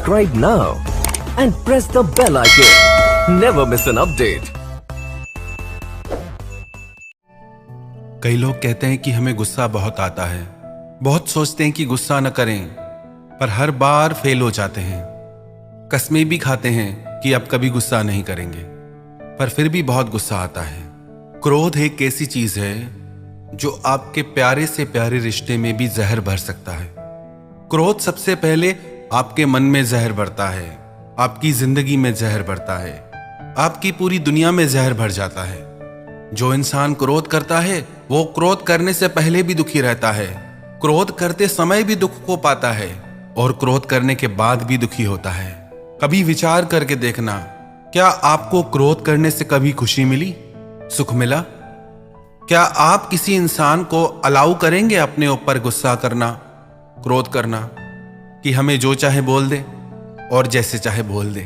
subscribe now and press the bell icon. Never miss an update. कई लोग कहते हैं कि हमें गुस्सा बहुत आता है, बहुत सोचते हैं कि गुस्सा न करें, पर हर बार फेल हो जाते हैं। कस्में भी खाते हैं कि अब कभी गुस्सा नहीं करेंगे, पर फिर भी बहुत गुस्सा आता है। क्रोध एक ऐसी चीज है जो आपके प्यारे से प्यारे रिश्ते में भी जहर भर सकता है। क्रोध सबसे पहले आपके मन में जहर भरता है, आपकी जिंदगी में जहर भरता है, आपकी पूरी दुनिया में जहर भर जाता है। जो इंसान क्रोध करता है वो क्रोध करने से पहले भी दुखी रहता है, क्रोध करते समय भी दुख को पाता है और क्रोध करने के बाद भी दुखी होता है। कभी विचार करके देखना, क्या आपको क्रोध करने से कभी खुशी मिली, सुख मिला? क्या आप किसी इंसान को अलाउ करेंगे अपने ऊपर गुस्सा करना, क्रोध करना, कि हमें जो चाहे बोल दे और जैसे चाहे बोल दे?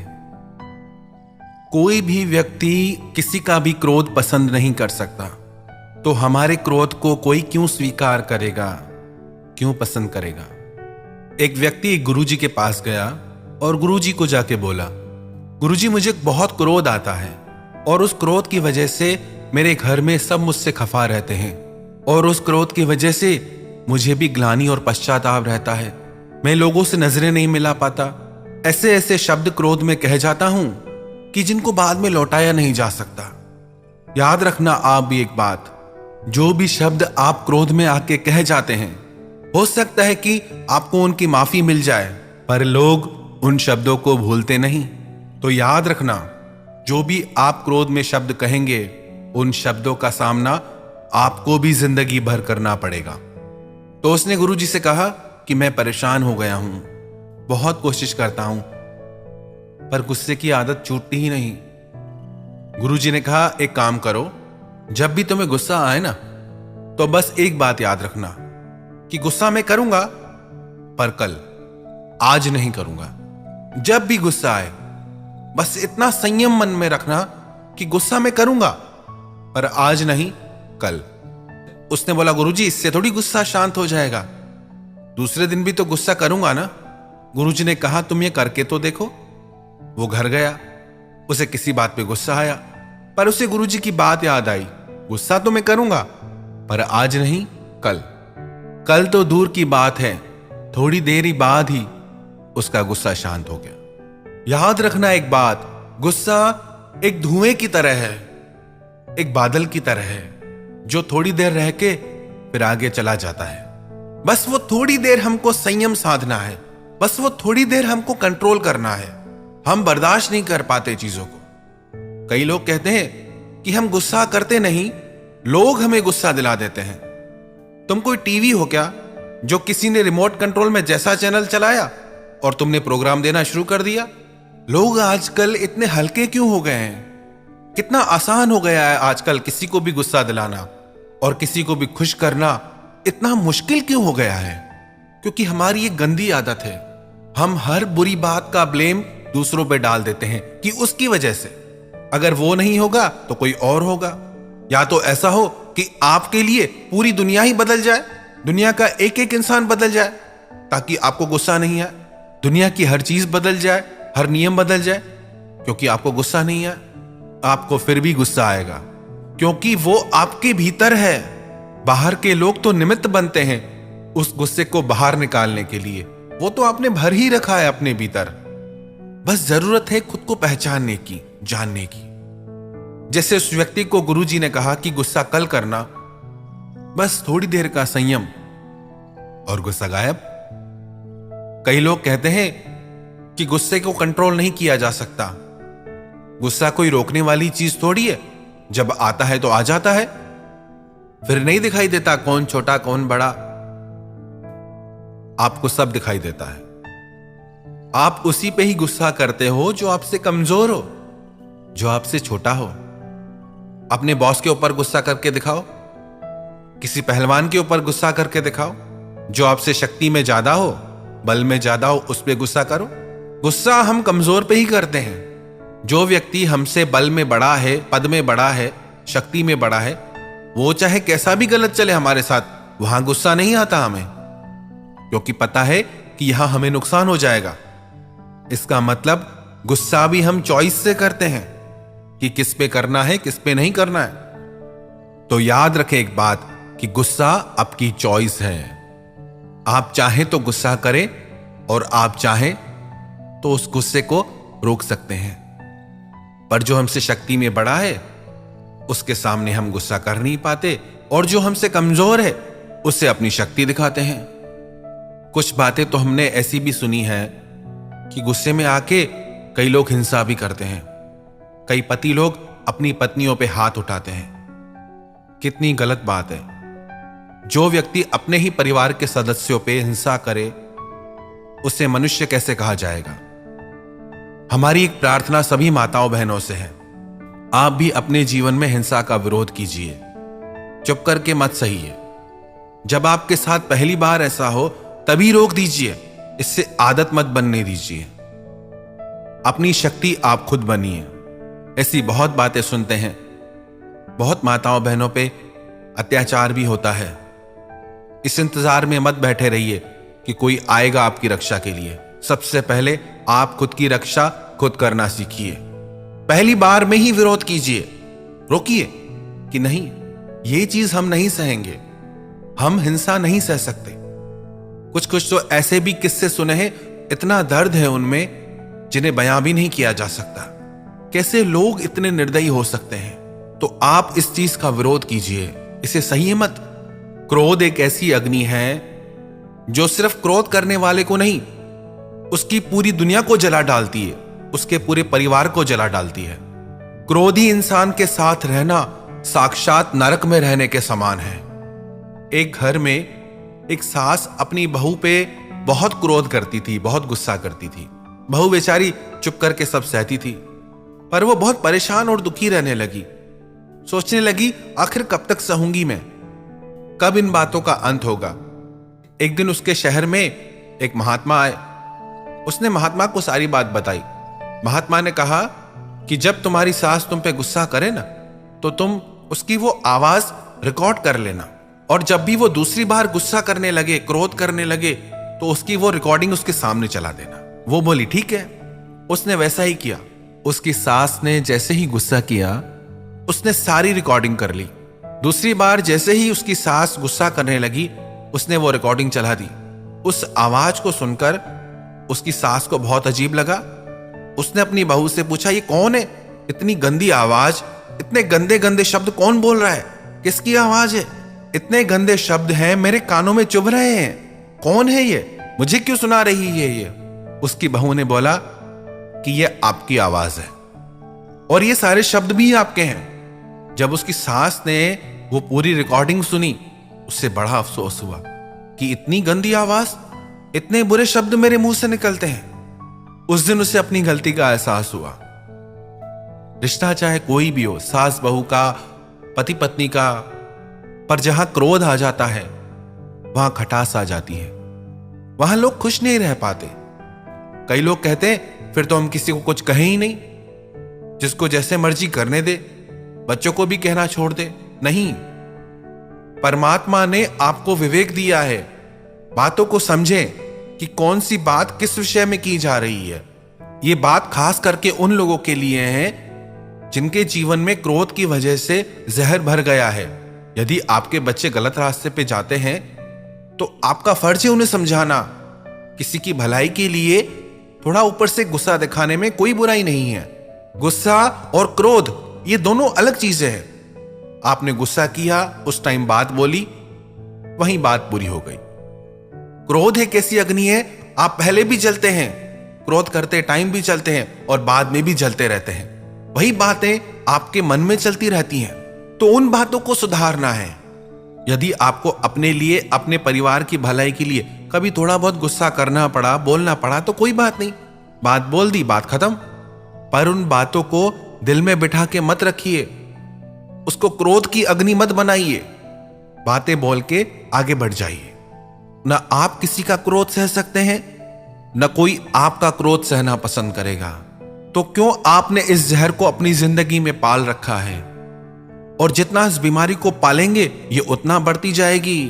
कोई भी व्यक्ति किसी का भी क्रोध पसंद नहीं कर सकता, तो हमारे क्रोध को कोई क्यों स्वीकार करेगा, क्यों पसंद करेगा? एक व्यक्ति गुरुजी के पास गया और गुरुजी को जाके बोला, गुरुजी मुझे बहुत क्रोध आता है और उस क्रोध की वजह से मेरे घर में सब मुझसे खफा रहते हैं और उस क्रोध की वजह से मुझे भी ग्लानि और पश्चाताप रहता है। मैं लोगों से नजरें नहीं मिला पाता, ऐसे ऐसे शब्द क्रोध में कह जाता हूं कि जिनको बाद में लौटाया नहीं जा सकता। याद रखना आप भी एक बात, जो भी शब्द आप क्रोध में आके कह जाते हैं, हो सकता है कि आपको उनकी माफी मिल जाए, पर लोग उन शब्दों को भूलते नहीं। तो याद रखना, जो भी आप क्रोध में शब्द कहेंगे, उन शब्दों का सामना आपको भी जिंदगी भर करना पड़ेगा। तो उसने गुरुजी से कहा कि मैं परेशान हो गया हूं, बहुत कोशिश करता हूं, पर गुस्से की आदत छूटती ही नहीं। गुरुजी ने कहा, एक काम करो, जब भी तुम्हें गुस्सा आए ना, तो बस एक बात याद रखना कि गुस्सा मैं करूंगा, पर कल, आज नहीं करूंगा। जब भी गुस्सा आए, बस इतना संयम मन में रखना कि गुस्सा मैं करूंगा, पर आज नहीं, कल। उसने बोला, गुरुजी इससे थोड़ी गुस्सा शांत हो जाएगा, दूसरे दिन भी तो गुस्सा करूंगा ना। गुरुजी ने कहा, तुम ये करके तो देखो। वो घर गया, उसे किसी बात पे गुस्सा आया, पर उसे गुरुजी की बात याद आई, गुस्सा तो मैं करूंगा, पर आज नहीं, कल। कल तो दूर की बात है, थोड़ी देर ही बाद ही उसका गुस्सा शांत हो गया। याद रखना एक बात, गुस्सा एक धुएं की तरह है, एक बादल की तरह है, जो थोड़ी देर रह के फिर आगे चला जाता है। बस वो थोड़ी देर हमको संयम साधना है, बस वो थोड़ी देर हमको कंट्रोल करना है। हम बर्दाश्त नहीं कर पाते चीजों को। कई लोग कहते हैं कि हम गुस्सा करते नहीं, लोग हमें गुस्सा दिला देते हैं। तुम कोई टीवी हो क्या जो किसी ने रिमोट कंट्रोल में जैसा चैनल चलाया और तुमने प्रोग्राम देना शुरू कर दिया? लोग आजकल इतने हल्के क्यों हो गए हैं? कितना आसान हो गया है आजकल किसी को भी गुस्सा दिलाना और किसी को भी खुश करना इतना मुश्किल क्यों हो गया है? क्योंकि हमारी एक गंदी आदत है, हम हर बुरी बात का ब्लेम दूसरों पे डाल देते हैं कि उसकी वजह से, अगर वो नहीं होगा तो कोई और होगा। या तो ऐसा हो कि आपके लिए पूरी दुनिया ही बदल जाए, दुनिया का एक एक इंसान बदल जाए ताकि आपको गुस्सा नहीं आए, दुनिया की हर चीज बदल जाए, हर नियम बदल जाए, क्योंकि आपको गुस्सा नहीं आए। आपको फिर भी गुस्सा आएगा क्योंकि वो आपके भीतर है। बाहर के लोग तो निमित्त बनते हैं उस गुस्से को बाहर निकालने के लिए, वो तो आपने भर ही रखा है अपने भीतर। बस जरूरत है खुद को पहचानने की, जानने की। जैसे उस व्यक्ति को गुरुजी ने कहा कि गुस्सा कल करना, बस थोड़ी देर का संयम और गुस्सा गायब। कई लोग कहते हैं कि गुस्से को कंट्रोल नहीं किया जा सकता। गुस्सा कोई रोकने वाली चीज थोड़ी है, जब आता है तो आ जाता है, फिर नहीं दिखाई देता कौन छोटा कौन बड़ा, आपको सब दिखाई देता है। आप उसी पे ही गुस्सा करते हो जो आपसे कमजोर हो, जो आपसे छोटा हो। अपने बॉस के ऊपर गुस्सा करके दिखाओ, किसी पहलवान के ऊपर गुस्सा करके दिखाओ, जो आपसे शक्ति में ज्यादा हो, बल में ज्यादा हो, उस पे गुस्सा करो। गुस्सा हम कमजोर पे ही करते हैं। जो व्यक्ति हमसे बल में बड़ा है, पद में बड़ा है, शक्ति में बड़ा है, वो चाहे कैसा भी गलत चले हमारे साथ, वहां गुस्सा नहीं आता हमें, क्योंकि पता है कि यहां हमें नुकसान हो जाएगा। इसका मतलब गुस्सा भी हम चॉइस से करते हैं कि किस पे करना है, किस पे नहीं करना है। तो याद रखें एक बात कि गुस्सा आपकी चॉइस है। आप चाहें तो गुस्सा करें और आप चाहें तो उस गुस्से को रोक सकते हैं। पर जो हमसे शक्ति में बड़ा है उसके सामने हम गुस्सा कर नहीं पाते, और जो हमसे कमजोर है उससे अपनी शक्ति दिखाते हैं। कुछ बातें तो हमने ऐसी भी सुनी है कि गुस्से में आके कई लोग हिंसा भी करते हैं। कई पति लोग अपनी पत्नियों पे हाथ उठाते हैं। कितनी गलत बात है। जो व्यक्ति अपने ही परिवार के सदस्यों पे हिंसा करे उसे मनुष्य कैसे कहा जाएगा। हमारी एक प्रार्थना सभी माताओं बहनों से है, आप भी अपने जीवन में हिंसा का विरोध कीजिए। चुप करके मत सहिए। जब आपके साथ पहली बार ऐसा हो तभी रोक दीजिए, इससे आदत मत बनने दीजिए। अपनी शक्ति आप खुद बनिए। ऐसी बहुत बातें सुनते हैं, बहुत माताओं बहनों पे अत्याचार भी होता है। इस इंतजार में मत बैठे रहिए कि कोई आएगा आपकी रक्षा के लिए। सबसे पहले आप खुद की रक्षा खुद करना सीखिए। पहली बार में ही विरोध कीजिए, रोकिए कि नहीं, ये चीज हम नहीं सहेंगे, हम हिंसा नहीं सह सकते। कुछ कुछ तो ऐसे भी किस्से सुने हैं, इतना दर्द है उनमें जिन्हें बयां भी नहीं किया जा सकता। कैसे लोग इतने निर्दयी हो सकते हैं। तो आप इस चीज का विरोध कीजिए, इसे सहिए मत। क्रोध एक ऐसी अग्नि है जो सिर्फ क्रोध करने वाले को नहीं, उसकी पूरी दुनिया को जला डालती है, उसके पूरे परिवार को जला डालती है। क्रोधी इंसान के साथ रहना साक्षात नरक में रहने के समान है। एक घर में एक सास अपनी बहू पे बहुत क्रोध करती थी, बहुत गुस्सा करती थी। बहू बेचारी चुप करके सब सहती थी, पर वो बहुत परेशान और दुखी रहने लगी। सोचने लगी, आखिर कब तक सहूंगी मैं, कब इन बातों का अंत होगा। एक दिन उसके शहर में एक महात्मा आए। उसने महात्मा को सारी बात बताई। महात्मा ने कहा कि जब तुम्हारी सास तुम पे गुस्सा करे ना, तो तुम उसकी वो आवाज रिकॉर्ड कर लेना, और जब भी वो दूसरी बार गुस्सा करने लगे, क्रोध करने लगे, तो उसकी वो रिकॉर्डिंग उसके सामने चला देना। वो बोली ठीक है। उसने वैसा ही किया। उसकी सास ने जैसे ही गुस्सा किया, उसने सारी रिकॉर्डिंग कर ली। दूसरी बार जैसे ही उसकी सास गुस्सा करने लगी, उसने वो रिकॉर्डिंग चला दी। उस आवाज को सुनकर उसकी सास को बहुत अजीब लगा। उसने अपनी बहू से पूछा, ये कौन है? इतनी गंदी आवाज, इतने गंदे गंदे शब्द कौन बोल रहा है? किसकी आवाज है? इतने गंदे शब्द हैं, मेरे कानों में चुभ रहे हैं। कौन है ये? मुझे क्यों सुना रही है ये? उसकी बहू ने बोला कि ये आपकी आवाज है और ये सारे शब्द भी आपके हैं। जब उसकी सास ने वो पूरी रिकॉर्डिंग सुनी, उससे बड़ा अफसोस हुआ कि इतनी गंदी आवाज, इतने बुरे शब्द मेरे मुंह से निकलते हैं। उस दिन उसे अपनी गलती का एहसास हुआ। रिश्ता चाहे कोई भी हो, सास बहू का, पति पत्नी का, पर जहां क्रोध आ जाता है वहां खटास आ जाती है, वहां लोग खुश नहीं रह पाते। कई लोग कहते हैं फिर तो हम किसी को कुछ कहें ही नहीं, जिसको जैसे मर्जी करने दे, बच्चों को भी कहना छोड़ दे। नहीं, परमात्मा ने आपको विवेक दिया है। बातों को समझें कि कौन सी बात किस विषय में की जा रही है। यह बात खास करके उन लोगों के लिए है जिनके जीवन में क्रोध की वजह से जहर भर गया है। यदि आपके बच्चे गलत रास्ते पे जाते हैं तो आपका फर्ज है उन्हें समझाना। किसी की भलाई के लिए थोड़ा ऊपर से गुस्सा दिखाने में कोई बुराई नहीं है। गुस्सा और क्रोध ये दोनों अलग चीजें हैं। आपने गुस्सा किया, उस टाइम बात बोली, वहीं बात पूरी हो गई। क्रोध एक ऐसी अग्नि है, आप पहले भी जलते हैं, क्रोध करते टाइम भी चलते हैं और बाद में भी जलते रहते हैं। वही बातें आपके मन में चलती रहती हैं, तो उन बातों को सुधारना है। यदि आपको अपने लिए, अपने परिवार की भलाई के लिए कभी थोड़ा बहुत गुस्सा करना पड़ा, बोलना पड़ा, तो कोई बात नहीं, बात बोल दी, बात खत्म। पर उन बातों को दिल में बिठा के मत रखिए, उसको क्रोध की अग्नि मत बनाइए। बातें बोल के आगे बढ़ जाइए। न आप किसी का क्रोध सह सकते हैं, न कोई आपका क्रोध सहना पसंद करेगा। तो क्यों आपने इस जहर को अपनी जिंदगी में पाल रखा है? और जितना इस बीमारी को पालेंगे ये उतना बढ़ती जाएगी।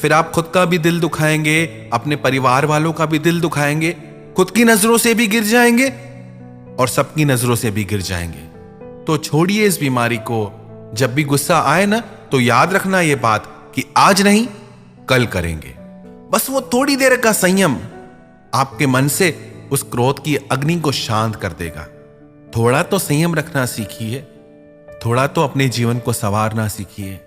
फिर आप खुद का भी दिल दुखाएंगे, अपने परिवार वालों का भी दिल दुखाएंगे, खुद की नजरों से भी गिर जाएंगे और सबकी नजरों से भी गिर जाएंगे। तो छोड़िए इस बीमारी को। जब भी गुस्सा आए ना तो याद रखना ये बात कि आज नहीं कल करेंगे। बस वो थोड़ी देर का संयम आपके मन से उस क्रोध की अग्नि को शांत कर देगा। थोड़ा तो संयम रखना सीखिए, थोड़ा तो अपने जीवन को संवारना सीखिए।